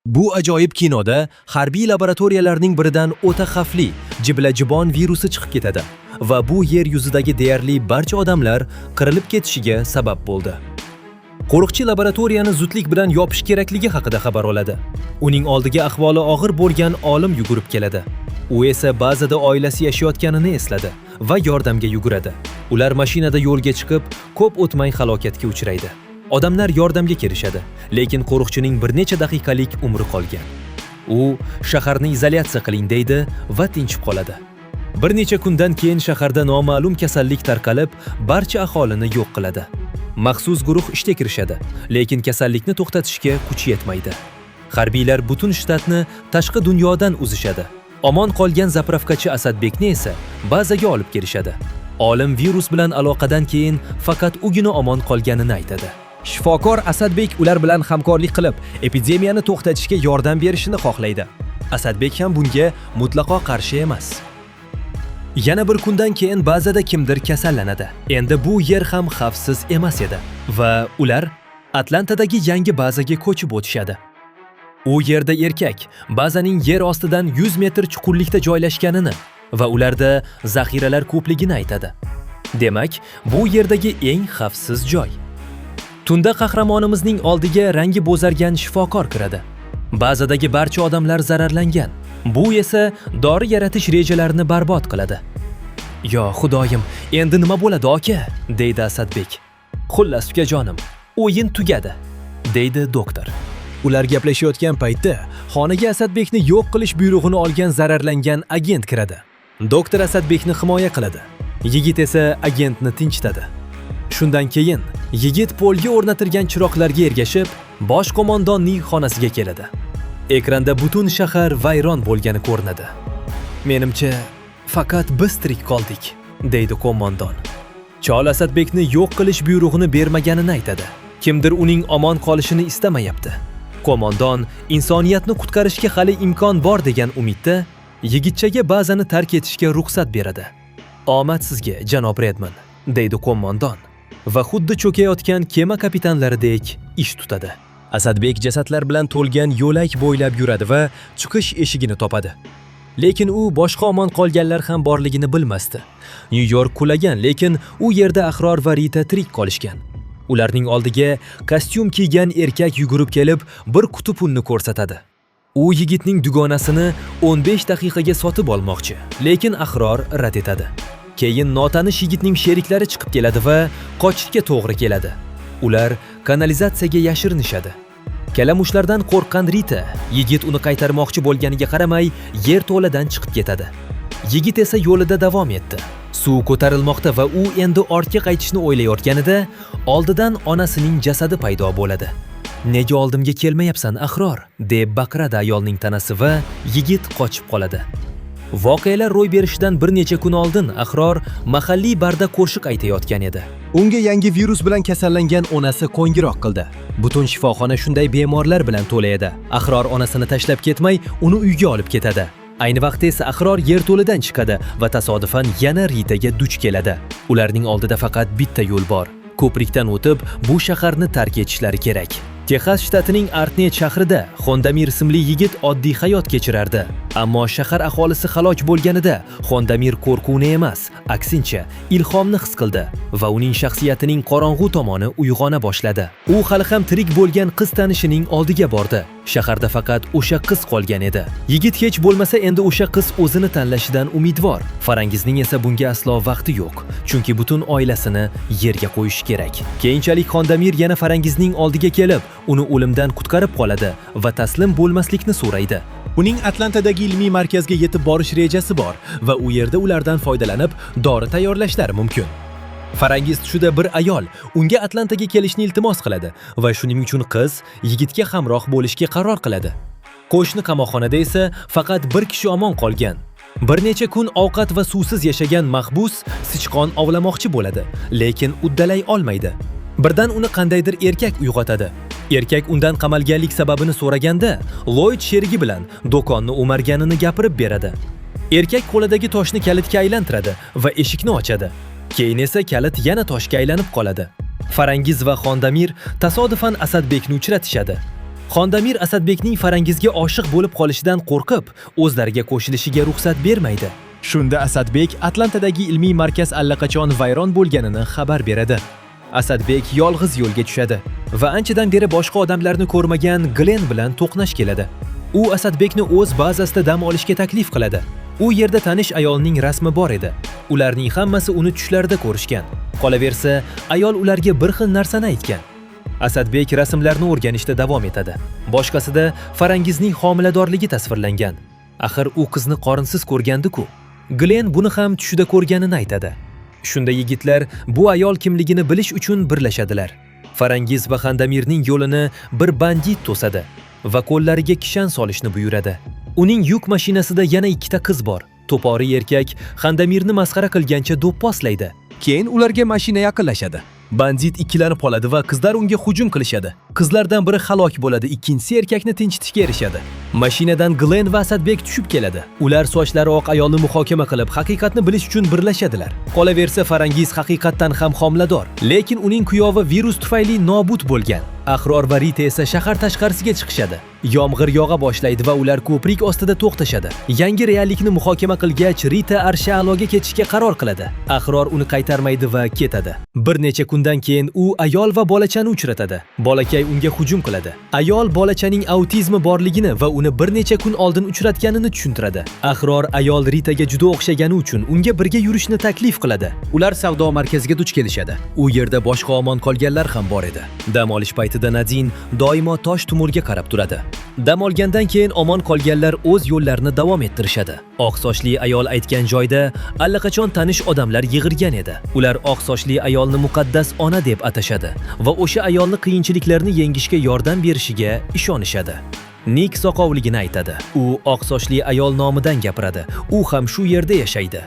Bu ajoyib kinoda harbiy laboratoriyalarning biridan o'ta xavfli jiblajibon virusi chiqib ketadi va bu yer yuzidagi deyarli barcha odamlar qirilib ketishiga sabab bo'ldi. Qo'riqchi laboratoriyani zudlik bilan yopish kerakligi haqida xabar oladi. Uning oldiga ahvoli og'ir bo'lgan olim yugurib keladi. U esa ba'zida oilasi yashayotganini esladi va yordamga yuguradi. Ular mashinada yo'lga chiqib, ko'p o'tmay halokatga uchraydi. Odamlar yordamga kelishadi, lekin qo'riqchining bir necha daqiqalik umri qolgan. U shaharni izolyatsiya qiling deydi va tinchib qoladi. Bir necha kundan keyin shaharda noma'lum kasallik tarqalib, barcha aholini yo'q qiladi. Maxsus guruh ishga kirishadi, lekin kasallikni to'xtatishga kuch yetmaydi. Harbiylar butun shtatni tashqi dunyodan uzishadi. Omon qolgan zapravkachi Asadbekni esa bazaga olib kelishadi. Olim virus bilan aloqadan keyin faqat ugina omon qolganini aytadi. Shifokor Asadbek ular bilan hamkorlik qilib, epidemiyani to'xtatishga yordam berishini xohlaydi. Asadbek ham bunga mutlaqo qarshi emas. Yana bir kundan keyin bazada kimdir kasallanadi. Endi bu yer ham xavfsiz emas edi va ular Atlantadagi yangi bazaga ko'chib o'tishadi. U yerda erkak bazaning yer ostidan 100 metr chuqurlikda joylashganini va ularda zaxiralar ko'pligini aytadi. Demak, bu yerdagi eng xavfsiz joy. Tunda qahramonimizning oldiga rangi bo'zargan shifokor kiradi. Bazadagi barcha odamlar zararlangan. Bu esa dori yaratish rejalarini barbod qiladi. "Yo, Xudoyim, endi nima bo'ladi, aka?" deydi Asadbek. "Xullas, ukajonim, o'yin tugadi", deydi doktor. Ular gaplashayotgan paytda xonaga Asadbekni yo'q qilish buyrug'ini olgan zararlangan agent kiradi. Doktor Asadbekni himoya qiladi. Yigit esa agentni tinchitadi. Shundan keyin yigit polga o'rnatilgan chiroqlarga ergashib, bosh qo'mondonning xonasiga keladi. Ekranda butun shahar vayron bo'lgani ko'rinadi. "Menimcha, faqat biz tirik qoldik", deydi qo'mondon. Chol Asadbekni yo'q qilish buyrug'ini bermaganini aytadi. Kimdir uning omon qolishini istamayapti. Qo'mondon insoniyatni qutqarishga hali imkon bor degan umidda yigitchaga bazani tark etishga ruxsat beradi. "Omad sizga, janob Redman", deydi qo'mondon va xuddi cho'kayotgan kema kapitanlaridek ish tutadi. Asadbek jasadlar bilan to'lgan yo'lak bo'ylab yuradi va chiqish eshigini topadi. Lekin u boshqa omon qolganlar ham borligini bilmasdi. Nyu-York qulagan, lekin u yerda Ahror va Rita tirik qolishgan. Ularning oldiga kostyum kiygan erkak yugurib kelib, bir quti pulni ko'rsatadi. U yigitning dugonasini 15 daqiqaga sotib olmoqchi, lekin Ahror rad etadi. Keyin notanish yigitning sheriklari chiqib keladi va qochishga to'g'ri keladi. Ular kanalizatsiyaga yashirinishadi. Kalamushlardan qo'rqqan Rita, yigit uni qaytarmoqchi bo'lganiga qaramay, yerto'ladan chiqib ketadi. Yigit esa yo'lida davom etdi. Suv ko'tarilmoqda va u endi ortga qaytishni o'ylayotganida oldidan onasining jasadi paydo bo'ladi. "Nega oldimga kelmayapsan, Ahror?" deb baqiradi ayolning tanasi va yigit qochib qoladi. Voqealar ro'y berishidan bir necha kun oldin Ahror mahalliy barda qo'shiq aytayotgan edi. Unga yangi virus bilan kasallangan onasi qo'ng'iroq qildi. Butun shifoxona shunday bemorlar bilan to'la edi. Ahror onasini tashlab ketmay, uni uyga olib ketadi. Ayni vaqtda esa Ahror yerto'ladan chiqadi va tasodifan yana Ritaga duch keladi. Ularning oldida faqat bitta yo'l bor. Ko'prikdan o'tib, bu shaharni tark etishlari kerak. Texas shtatining Artnet shahrida Xondamir ismli yigit oddiy hayot kechirardi. Ammo shahar aholisi halok bo'lganida Xondamir qo'rquvni emas, aksincha ilhomni his qildi va uning shaxsiyatining qorong'u tomoni uyg'ona boshladi. U hali ham tirik bo'lgan qiz tanishining oldiga bordi. Shaharda faqat o'sha qiz qolgan edi. Yigit hech bo'lmasa endi o'sha qiz o'zini tanlashidan umidvor. Farangizning esa bunga aslo vaqti yo'q, chunki butun oilasini yerga qo'yish kerak. Keyinchalik Xondamir yana Farangizning oldiga kelib, uni o'limdan qutqarib qoladi va taslim bo'lmaslikni so'raydi. Uning Atlantadagi ilmiy markazga yetib borish rejasi bor va u yerda ulardan foydalanib dori tayyorlashlari mumkin. Farangiz tushida bir ayol unga Atlantaga kelishni iltimos qiladi va shuning uchun qiz yigitga hamroh bo'lishga qaror qiladi. Qo'shni qamoqxonada esa faqat bir kishi omon qolgan. Bir necha kun ovqat va suvsiz yashagan mahbus sichqon ovlamoqchi bo'ladi, lekin uddalay olmaydi. Birdan uni qandaydir erkak uyg'otadi. Erkak undan qamalganlik sababini so'raganda, Lloyd sherigi bilan do'konni o'marganini gapirib beradi. Erkak qo'lidagi toshni kalitga aylantiradi va eshikni ochadi. Keyin esa kalit yana toshga aylanib qoladi. Farangiz va Xondamir tasodifan Asadbekni uchratishadi. Xondamir Asadbekning Farangizga oshiq bo'lib qolishidan qo'rqib, o'zlariga qo'shilishiga ruxsat bermaydi. Shunda Asadbek Atlantadagi ilmiy markaz allaqachon vayron bo'lganini xabar beradi. Asadbek yolg'iz yo'lga tushadi Va anchadan beri boshqa odamlarni ko'rmagan Glen bilan to'qnash keladi. U Asadbekni o'z bazasida dam olishga taklif qiladi. U yerda tanish ayolning rasmi bor edi. Ularning hammasi uni tushlarida ko'rishgan. Qolaversa, ayol ularga bir xil narsani aytgan. Asadbek rasmlarni o'rganishda davom etadi. Boshqasida Farangizning homiladorligi tasvirlangan. Axir u qizni qorinsiz ko'rgandi-ku. Glen buni ham tushida ko'rganini aytadi. Shunda yigitlar bu ayol kimligini bilish uchun birlashadilar. Farangiz va Xondamirning yo'lini bir bandit to'sadi va qo'llariga kishan solishni buyuradi. Uning yuk mashinasida yana ikkita qiz bor. To'pori erkak Xondamirni masxara qilgancha do'pposlaydi. Keyin ularga mashina yaqinlashadi. Bandit ikkilanib qoladi va qizlar unga hujum qilishadi. Qizlardan biri halok bo'ladi, ikkinchisi erkakni tinchitishga erishadi. Mashinadan Glen va Asadbek tushib keladi. Ular sochlari oq ayolni muhokama qilib, haqiqatni bilish uchun birlashadilar. Qolaversa, Farangiz haqiqatdan ham homilador, lekin uning kuyovi virus tufayli nobud bo'lgan. Ahror va Rita esa shahar tashqarisiga chiqishadi. Yomg'ir yog'a boshlaydi va ular ko'prik ostida to'xtashadi. Yangi reallikni muhokama qilgach, Rita Arshaloga ketishga qaror qiladi. Ahror uni qaytarmaydi va ketadi. Bir necha kundan keyin u ayol va bolachani uchratadi. Bolakay unga hujum qiladi. Ayol bolachaning autizmi borligini va uni bir necha kun oldin uchratganini tushuntiradi. Ahror ayol Ritaga juda o'xshagani uchun unga birga yurishni taklif qiladi. Ular savdo markaziga duch kelishadi. U yerda boshqa omon qolganlar ham bor edi. Dam olish paytida Nadin doimo tosh tumurga qarab turadi. Dam olgandan keyin omon qolganlar o'z yo'llarini davom ettirishadi. Oq sochli ayol aytgan joyda allaqachon tanish odamlar yig'ilgan edi. Ular oq sochli ayolni muqaddas ona deb atashadi va o'sha ayolni qiyinchiliklarni yengishga yordam berishiga ishonishadi. Nik soqovligini aytadi. U oq sochli ayol nomidan gapiradi. U ham shu yerda yashaydi.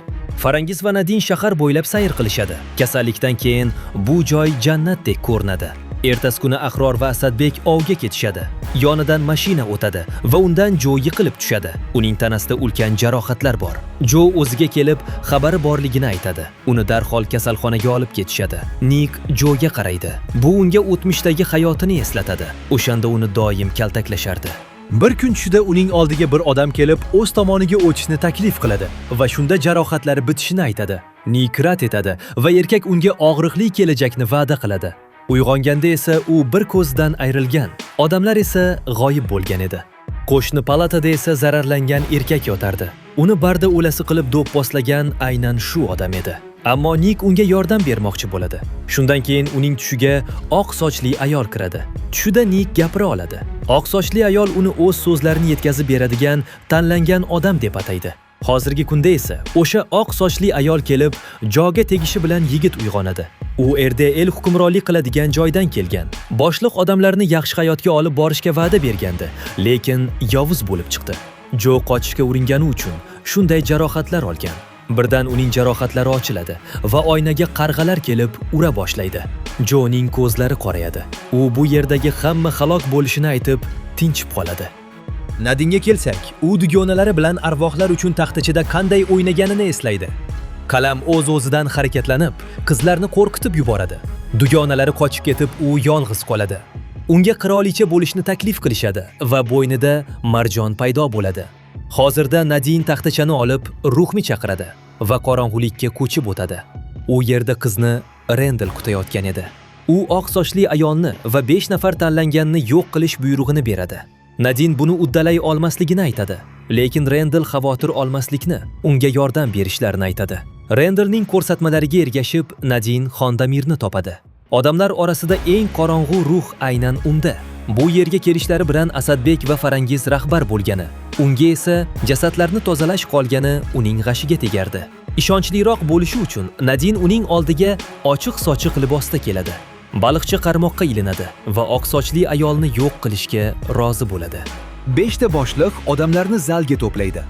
Farangiz va Nadin shahar bo'ylab sayr qilishadi. Kasallikdan keyin bu joy jannatdek ko'rinadi. Ertasi kuni Ahror va Asadbek ovga ketishadi. Yonidan mashina o'tadi va undan Jo yiqilib tushadi. Uning tanasida ulkan jarohatlar bor. Jo o'ziga kelib, xabari borligini aytadi. Uni darhol kasalxonaga olib ketishadi. Nik Joga qaraydi. Bu unga o'tmishdagi hayotini eslatadi. O'shanda uni doim kaltaklashardi. Bir kun tushida uning oldiga bir odam kelib, o'z tomoniga o'tishni taklif qiladi va shunda jarohatlari bitishini aytadi. Nik rad etadi va erkak unga og'riqli kelajakni va'da qiladi. Uyg'onganda esa u bir ko'zdan ayrilgan, odamlar esa g'oyib bo'lgan edi. Qo'shni palatada esa zararlangan erkak yotardi. Uni barda o'lasi qilib do'pposlagan aynan shu odam edi. Ammo Nik unga yordam bermoqchi bo'ladi. Shundan keyin uning tushiga oq sochli ayol kiradi. Tushida Nik gapira oladi. Oq sochli ayol uni o'z so'zlarini yetkazib beradigan tanlangan odam deb ataydi. Hozirgi kunda esa o'sha oq sochli ayol kelib, Joga tegishi bilan yigit uyg'onadi. U erda el hukmronlik qiladigan joydan kelgan. Boshliq odamlarni yaxshi hayotga olib borishga va'da bergandi, lekin yovuz bo'lib chiqdi. Jo qochishga uringani uchun shunday jarohatlar olgan. Birdan uning jarohatlari ochiladi va oynaga qarg'alar kelib ura boshlaydi. Joning ko'zlari qorayadi. U bu yerdagi hamma halok bo'lishini aytib, tinchib qoladi. Nadinga kelsak, u dugonalari bilan arvohlar uchun taxtachida qanday o'ynaganini eslaydi. Qalam o'z-o'zidan harakatlanib, qizlarni qo'rqitib yuboradi. Dugonalari qochib ketib, u yolg'iz qoladi. Unga qirolicha bo'lishni taklif qilishadi va bo'ynida marjon paydo bo'ladi. Hozirda Nadin taxtachani olib, ruhni chaqiradi va qorong'ulikka ko'chib o'tadi. U yerda qizni Rendel kutayotgan edi. U oq sochli ayolni va 5 nafar tanlanganni yo'q qilish buyrug'ini beradi. Nadin buni uddalay olmasligini aytadi, lekin Rendel xavotir olmaslikni, unga yordam berishlarini aytadi. Rendelning ko'rsatmalariga ergashib, Nadin Xondamirni topadi. Odamlar orasida eng qorong'u ruh aynan unda. Bu yerga kelishlari bilan Asadbek va Farangiz rahbar bo'lgani, unga esa jasadlarni tozalash qolgani uning g'ashiga tegardi. Ishonchliroq bo'lishi uchun Nadin uning oldiga ochiq-sochiq libosda keladi. Baliqchi qarmoqqa ilinadi va oq sochli ayolni yo'q qilishga rozi bo'ladi. 5 ta boshliq odamlarni zalga to'playdi.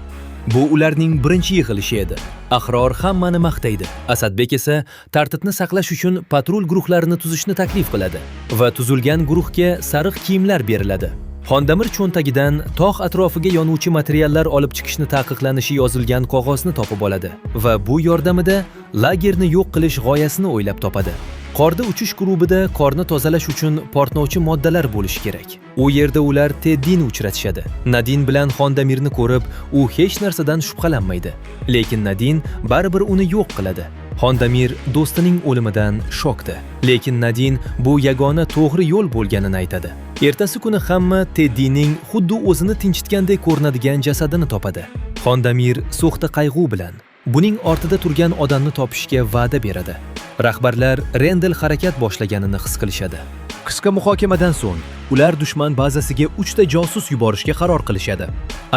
Bu ularning birinchi yig'ilishi edi. Ahror hammani maqtaydi. Asadbek esa tartibni saqlash uchun patrul guruhlarini tuzishni taklif qiladi va tuzilgan guruhga sariq kiyimlar beriladi. Xondamir cho'ntagidan tog' atrofiga yonuvchi materiallar olib chiqishni taqiqlanishi yozilgan qog'ozni topib oladi va bu yordamida lagerni yo'q qilish g'oyasini o'ylab topadi. Qorda uchish klubida qorni tozalash uchun portlovchi moddalar bo'lishi kerak. U yerda ular Teddini uchratishadi. Nadin bilan Xondamirni ko'rib, u hech narsadan shubhalanmaydi. Lekin Nadin baribir uni yo'q qiladi. Xondamir do'stining o'limidan shokda. Lekin Nadin bu yagona to'g'ri yo'l bo'lganini aytadi. Ertasi kuni hamma Teddining xuddi o'zini tinchitgandek ko'rinadigan jasadini topadi. Xondamir so'xta qayg'u bilan buning ortida turgan odamni topishga va'da beradi. Rahbarlar Rendel harakat boshlaganini his qilishadi. Qisqa muhokamadan so'ng ular dushman bazasiga 3 ta josus yuborishga qaror qilishadi.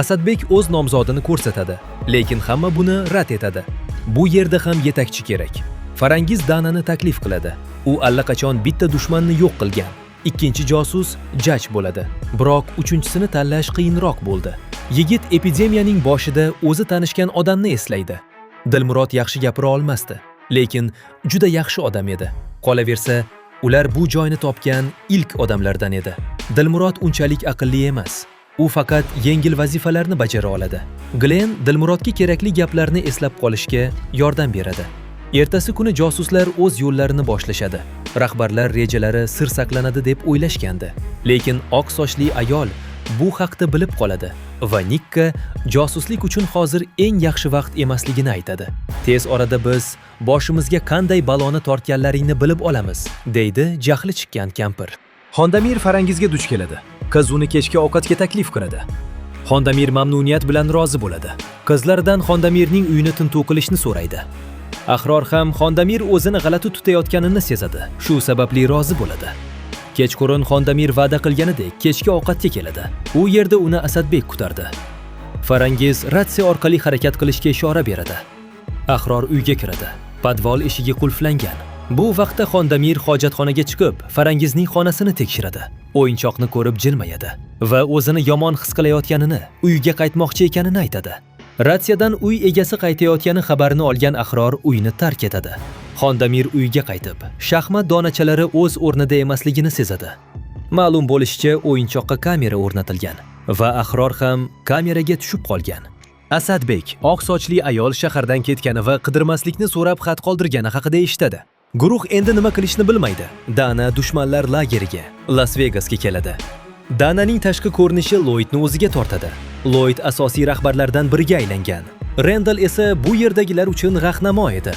Asadbek o'z nomzodini ko'rsatadi, lekin hamma buni rad etadi. Bu yerda ham yetakchi kerak. Farangiz Danani taklif qiladi. U allaqachon bitta dushmanni yo'q qilgan. Ikkinchi josus Jaj bo'ladi. Biroq uchinchisini tanlash qiyinroq bo'ldi. Yigit epidemiyaning boshida o'zi tanishgan odamni eslaydi. Dilmurod yaxshi gapira olmasdi, lekin juda yaxshi odam edi. Qolaversa, ular bu joyni topgan ilk odamlardan edi. Dilmurod unchalik aqlli emas. U faqat yengil vazifalarni bajara oladi. Glen Dilmurodga kerakli gaplarni eslab qolishga yordam beradi. Ertasi kuni josuslar o'z yo'llarini boshlashadi. Rahbarlar rejalari sir saqlanadi deb o'ylashgandi. Lekin oq sochli ayol bu haqda bilib qoladi va Nikka josuslik uchun hozir eng yaxshi vaqt emasligini aytadi. Tez orada biz boshimizga qanday baloni tortganlaringni bilib olamiz, deydi jahli chiqqan kampir. Xondamir Farangizga duch keladi. Qiz uni kechki ovqatga taklif qiladi. Xondamir mamnuniyat bilan rozi bo'ladi. Qizlardan Xondamirning uyini tintuv qilishni so'raydi. Ahror ham Xondamir o'zini g'alati tutayotganini sezadi. Shu sababli rozi bo'ladi. Kechqurun Xondamir va'da qilganidek kechki ovqatga keladi. U yerda uni Asadbek kutardi. Farangiz ratsiya orqali harakat qilishga ishora beradi. Ahror uyga kiradi. Podval eshigi qulflangan. Bu vaqtda Xondamir hojatxonaga chiqib, Farangizning xonasini tekshiradi. O'yinchoqni ko'rib jilmayadi va o'zini yomon his qilayotganini, uyga qaytmoqchi ekanini aytadi. Ratsiyadan uy egasi qaytayotgani xabarini olgan Ahror uyni tark etadi. Xondamir uyga qaytib, shaxmat donachalari o'z o'rnida emasligini sezadi. Ma'lum bo'lishicha, o'yinchoqqa kamera o'rnatilgan va Ahror ham kameraga tushib qolgan. Asadbek oq sochli ayol shahardan ketgani va qidirmaslikni so'rab xat qoldirgani haqida eshitadi. Guruh endi nima qilishni bilmaydi. Dana dushmanlar lageriga, Las-Vegasga keladi. Dananing tashqi ko'rinishi Lloydni o'ziga tortadi. Lloyd asosiy rahbarlardan biriga aylangan. Rendel esa bu yerdagilar uchun rahnamo edi.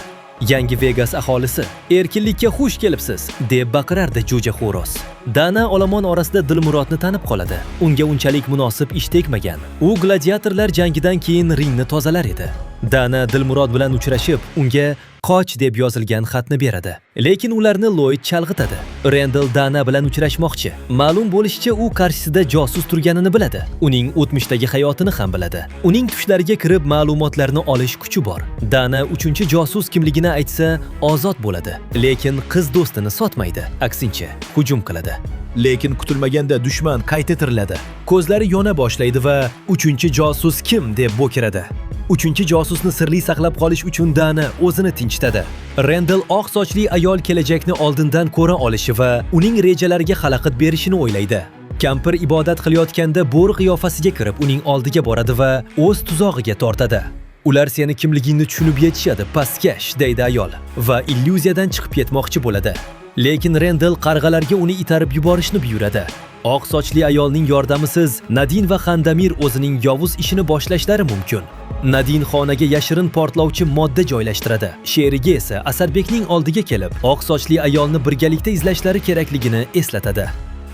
Yangi Vegas aholisi erkinlikka xush kelibsiz deb baqirardi jo'ja xo'roz. Dana olomon orasida Dilmurodni tanib qoladi. Unga unchalik munosib ish tegmagan. U gladiatorlar jangidan keyin ringni tozalar edi. Dana Dilmurod bilan uchrashib, unga qoch deb yozilgan xatni beradi. Lekin ularni Lloyd chalg'itadi. Rendel Dana bilan uchrashmoqchi. Ma'lum bo'lishicha, u qarshisida josus turganini biladi. Uning o'tmishdagi hayotini ham biladi. Uning tushlariga kirib ma'lumotlarni olish kuchi bor. Dana 3-josus kimligini aytsa, ozod bo'ladi. Lekin qiz do'stini sotmaydi. Aksincha, hujum qiladi. Lekin kutilmaganda dushman qayta tiriladi. Ko'zlari yona boshlaydi va 3-josus kim deb bo'kiradi. 3-josusni sirli saqlab qolish uchun Dana o'zini tinchitadi. Rendel oq sochli ayol kelajakni oldindan ko'ra olishi va uning rejalariga xalaqit berishini o'ylaydi. Kampir ibodat qilayotganda bo'ri qiyofasiga kirib uning oldiga boradi va o'z tuzog'iga tortadi. Ular seni kimligingni tushunib yetishadi, pastkash, deydi ayol va illyuziyadan chiqib ketmoqchi bo'ladi. Lekin Rendel qarg'alarga uni itarib yuborishni buyuradi. Oq sochli ayolning yordamisiz Nadin va Xondamir o'zining yovuz ishini boshlashlari mumkin. Nadin xonaga yashirin portlovchi modda joylashtiradi. Sherigi esa Asadbekning oldiga kelib, oq sochli ayolni birgalikda izlashlari kerakligini eslatadi.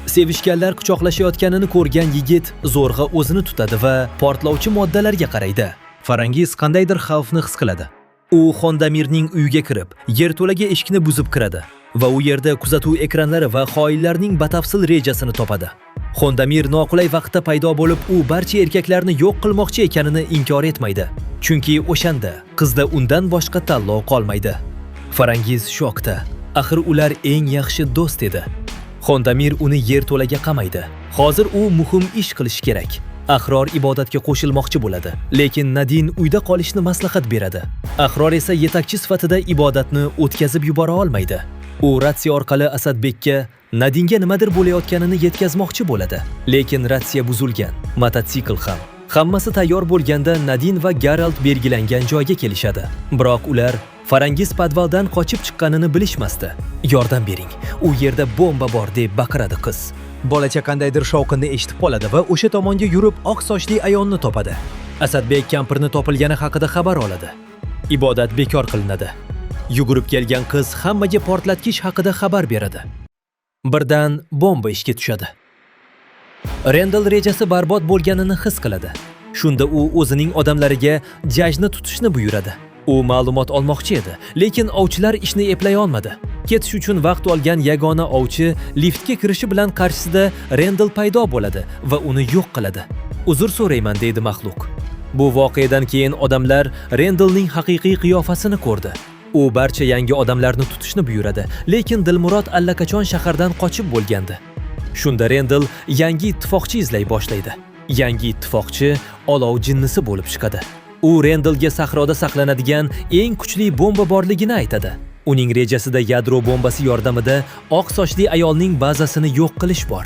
Sevishganlar quchoqlashayotganini ko'rgan yigit zo'rg'a o'zini tutadi va portlovchi moddalarga qaraydi. Farangiz qandaydir xavfni his qiladi. U Xondamirning uyiga kirib, yerto'laga eshikni buzib kiradi va u yerda kuzatuv ekranlari va xoinlarning batafsil rejasini topadi. Xondamir noqulay vaqtda paydo bo'lib, u barcha erkaklarni yo'q qilmoqchi ekanini inkor etmaydi. Chunki o'shanda qizda undan boshqa tanlov qolmaydi. Farangiz shokda. Axir ular eng yaxshi do'st edi. Xondamir uni yerto'laga qamaydi. Hozir u muhim ish qilish kerak. Ahror ibodatga qo'shilmoqchi bo'ladi, lekin Nadin uyda qolishni maslahat beradi. Ahror esa yetakchi sifatida ibodatni o'tkazib yubora olmaydi. U ratsiya orqali Asadbekka Nadinga nimadir bo'layotganini yetkazmoqchi bo'ladi, lekin ratsiya buzilgan. Mototsikl ham. Hammasi tayyor bo'lganda Nadin va Geralt belgilangan joyga kelishadi. Biroq ular Farangiz podvaldan qochib chiqqanini bilishmasdi. "Yordam bering, u yerda bomba bor" deb baqiradi qiz. Bolacha qandaydir shovqinni eshitib qoladi va o'sha tomonga yurib oq sochli ayolni topadi. Asadbek kampirni topilgani haqida xabar oladi. Ibodat bekor qilinadi. Yugurib kelgan qiz hammaga portlatgich haqida xabar beradi. Birdan bomba ishga tushadi. Rendel rejasi barbod bo'lganini his qiladi. Shunda u o'zining odamlariga jajni tutishni buyuradi. U ma'lumot olmoqchi edi, lekin ovchilar ishni eplay olmadi. Ketish uchun vaqt olgan yagona ovchi liftga kirishi bilan qarshisida Rendel paydo bo'ladi va uni yo'q qiladi. "Uzr so'rayman" deydi maxluq. Bu voqeadan keyin odamlar Rendelning haqiqiy qiyofasini ko'rdi. U barcha yangi odamlarni tutishni buyuradi, lekin Dilmurod allaqachon shahardan qochib bo'lgandi. Shunda Rendel yangi ittifoqchi izlay boshlaydi. Yangi ittifoqchi olov jinnisi bo'lib chiqadi. U Rendelga sahroda saqlanadigan eng kuchli bomba borligini aytadi. Uning rejasida yadro bombasi yordamida oq sochli ayolning bazasini yo'q qilish bor.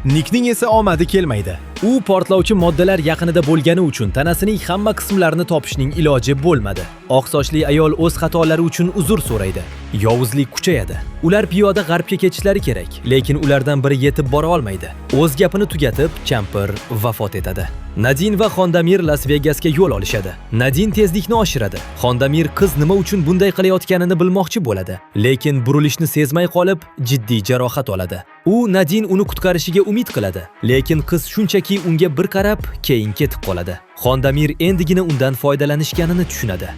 Nikning esa omadi kelmaydi. U portlovchi moddalar yaqinida bo'lgani uchun tanasining hamma qismlarini topishning iloji bo'lmadi. Oq sochli ayol o'z xatolari uchun uzr so'raydi. Yovuzlik kuchayadi. Ular piyoda g'arbga ketishlari kerak, lekin ulardan biri yetib bora olmaydi. O'z gapini tugatib, kampir vafot etadi. Nadin va Xondamir Las Vegasga yo'l olishadi. Nadin tezlikni oshiradi. Xondamir qiz nima uchun bunday qilayotganini bilmoqchi bo'ladi, lekin burilishni sezmay qolib, jiddiy jarohat oladi. U Nadin uni qutqarishiga umid qiladi, lekin qiz shunchaki unga bir qarab, keyin ketib qoladi. Xondamir endigina undan foydalanishganini tushunadi.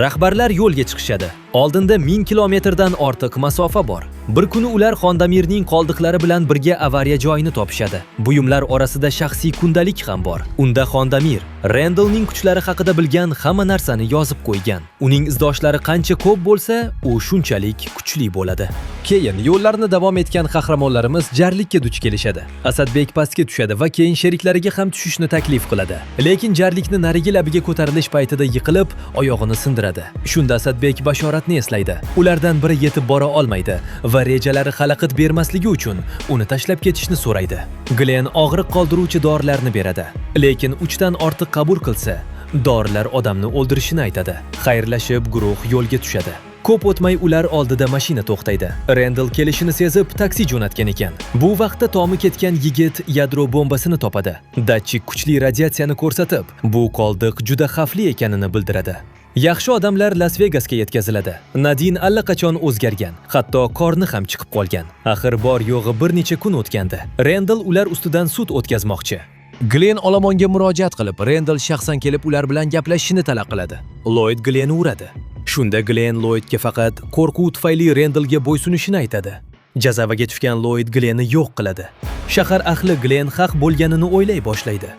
Rahbarlar yo'lga chiqishadi. Oldinda 1000 kilometrdan ortiq masofa bor. Bir kuni ular Xondamirning qoldiqlari bilan birga avariya joyini topishadi. Buyumlar orasida shaxsiy kundalik ham bor. Unda Xondamir Rendelning kuchlari haqida bilgan hamma narsani yozib qo'ygan. Uning izdoshlari qancha ko'p bo'lsa, u shunchalik kuchli bo'ladi. Keyin yo'llarini davom etgan qahramonlarimiz jarlikka duch kelishadi. Asadbek pastga tushadi va keyin sheriklariga ham tushishni taklif qiladi. Lekin jarlikni narigi labiga ko'tarilish paytida yiqilib, oyog'ini sindiradi. Shunda Asadbek bashoratni eslaydi. Ulardan biri yetib bora olmaydi va rejalari xalaqit bermasligi uchun uni tashlab ketishni so'raydi. Glen og'riq qoldiruvchi dorilarni beradi, lekin 3 dan ortiq qabul qilsa, dorilar odamni o'ldirishini aytadi. Xayrlashib guruh yo'lga tushadi. Ko'p o'tmay ular oldida mashina to'xtaydi. Rendel kelishini sezib taksi jo'natgan ekan. Bu vaqtda tomi ketgan yigit yadro bombasini topadi. Datchik kuchli radiatsiyani ko'rsatib, bu qoldiq juda xavfli ekanini bildiradi. Yaxshi odamlar Las Vegasga yetkaziladi. Nadin allaqachon o'zgargan, hatto qorni ham chiqib qolgan. Axir bor yo'g'i bir necha kun o'tgandi. Rendel ular ustidan sud o'tkazmoqchi. Glen olomonga murojaat qilib, Rendel shaxsan kelib ular bilan gaplashishni talab qiladi. Lloyd Glenni uradi. Shunda Glen Lloydga faqat qo'rquv tufayli Rendelga bo'ysunishini aytadi. Jazavaga tushgan Lloyd Glenni yo'q qiladi. Shahar ahli Glen haq bo'lganini o'ylay boshlaydi.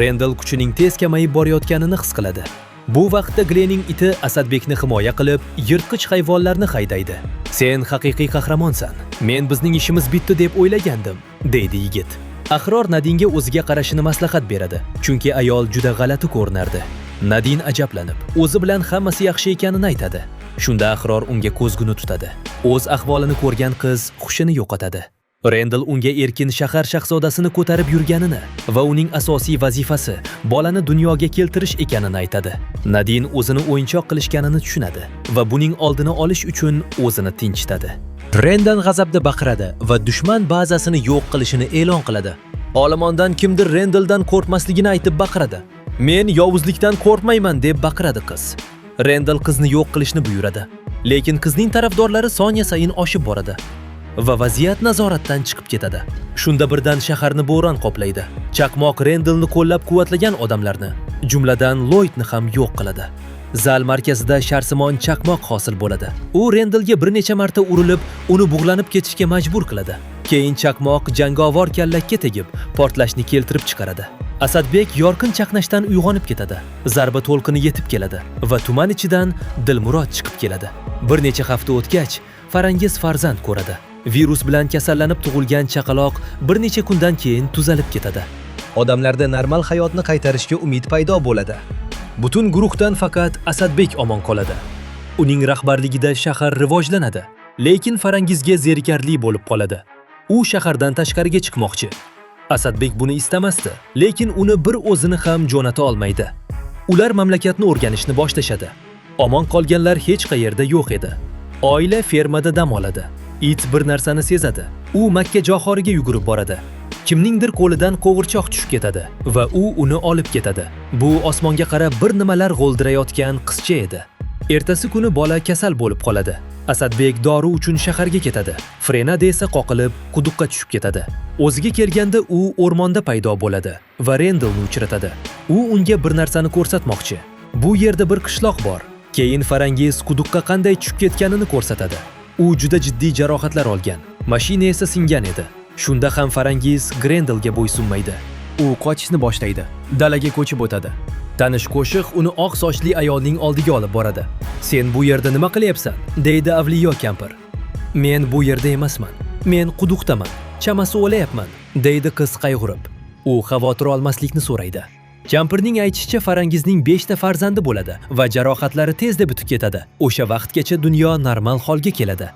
Rendel kuchining tez kamayib borayotganini his qiladi. Bu vaqtda Glenning iti Asadbekni himoya qilib, yirtqich hayvonlarni haydaydi. "Sen haqiqiy qahramonsan. Men bizning ishimiz bitdi deb o'ylagandim", deydi yigit. Ahror Nadinga o'ziga qarashini maslahat beradi, chunki ayol juda g'alati ko'rinardi. Nadin ajablanib, o'zi bilan hammasi yaxshi ekanini aytadi. Shunda Ahror unga ko'zguni tutadi. O'z ahvolini ko'rgan qiz hushini yo'qotadi. Rendel unga erkin shahar shahzodasini ko'tarib yurganini va uning asosiy vazifasi bolani dunyoga keltirish ekanini aytadi. Nadin o'zini o'yinchoq qilishganini tushunadi va buning oldini olish uchun o'zini tinchitadi. Rendel g'azabda baqiradi va dushman bazasini yo'q qilishini e'lon qiladi. Olomondan kimdir Rendeldan qo'rqmasligini aytib baqiradi. "Men yovuzlikdan qo'rqmayman" deb baqiradi qiz. Rendel qizni yo'q qilishni buyuradi, lekin qizning tarafdorlari soniya sayin oshib boradi va vaziyat nazoratdan chiqib ketadi. Shunda birdan shaharni bo'ron qoplaydi. Chaqmoq Rendelni qo'llab-quvvatlagan odamlarni, jumladan Lloydni ham yo'q qiladi. Zal markazida sharsimon chaqmoq hosil bo'ladi. U Rendelga bir necha marta urilib, uni bug'lanib ketishga majbur qiladi. Keyin chaqmoq jangovar kallakka tegib, portlashni keltirib chiqaradi. Asadbek yorqin chaqnashdan uyg'onib ketadi. Zarba to'lqini yetib keladi va tuman ichidan Dilmurod chiqib keladi. Bir necha hafta o'tgach, Farangiz farzand ko'radi. Virus bilan kasallanib tug'ilgan chaqaloq bir necha kundan keyin tuzalib ketadi. Odamlarda normal hayotni qaytarishga umid paydo bo'ladi. Butun guruhdan faqat Asadbek omon qoladi. Uning rahbarligida shahar rivojlanadi, lekin Farangizga zerikarli bo'lib qoladi. U shahardan tashqariga chiqmoqchi. Asadbek buni istamasdi, lekin uni bir o'zini ham jo'nata olmaydi. Ular mamlakatni o'rganishni boshlashadi. Omon qolganlar hech qayerda yo'q edi. Oila fermada dam oladi. It bir narsani sezadi. U Makka jo'xoriga yugurib boradi. Kimningdir qo'lidan qo'g'irchoq tushib ketadi va u uni olib ketadi. Bu osmonga qarab bir nimalar g'o'ldirayotgan qizcha edi. Ertasi kuni bola kasal bo'lib qoladi. Asadbek dori uchun shaharga ketadi. Frenada esa qoqilib, quduqqa tushib ketadi. O'ziga kelganda u o'rmonda paydo bo'ladi va Rendalni uchratadi. U unga bir narsani ko'rsatmoqchi. Bu yerda bir qishloq bor. Keyin Farangiz quduqqa qanday tushib ketganini ko'rsatadi. U juda jiddiy jarohatlar olgan. Mashina esa singan edi. Shunda ham Farangiz Grendalga bo'ysunmaydi. U qochishni boshlaydi. Dalaga ko'chib o'tadi. Tanish qo'shiq uni oq sochli ayolning oldiga olib boradi. "Sen bu yerda nima qilyapsan?" deydi Avliyo kampir. "Men bu yerda emasman. Men quduqdaman. Chamasi o'layapman", deydi qiz qayg'urib. U xavotir olmaslikni so'raydi. Kampirning aytishicha Farangizning 5 ta farzandi bo'ladi va jarohatlari tezda bitib ketadi. O'sha vaqtgacha dunyo normal holga keladi.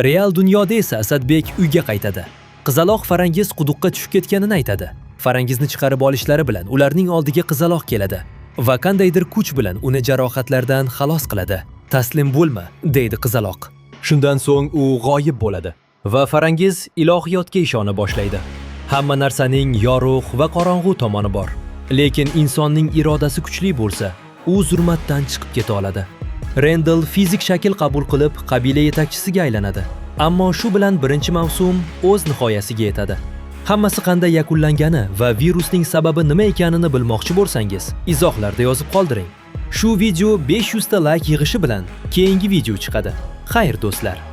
Real dunyoda esa Asadbek uyga qaytadi. Qizaloq Farangiz quduqqa tushib ketganini aytadi. Farangizni chiqarib olishlari bilan ularning oldiga qizaloq keladi va qandaydir kuch bilan uni jarohatlardan xalos qiladi. "Taslim bo'lma", deydi qizaloq. Shundan so'ng u g'oyib bo'ladi va Farangiz ilohiyotga ishona boshlaydi. Hamma narsaning yorug' va qorong'u tomoni bor. Lekin insonning irodasi kuchli bo'lsa, u zulmatdan chiqib keta oladi. Rendal fizik shakl qabul qilib, qabila yetakchisiga aylanadi. Ammo shu bilan birinchi mavsum o'z nihoyasiga yetadi. Hammasi qanday yakunlangani va virusning sababi nima ekanini bilmoqchi bo'lsangiz, izohlarda yozib qoldiring. Shu video 500 ta like yig'ishi bilan keyingi video chiqadi. Xayr do'stlar.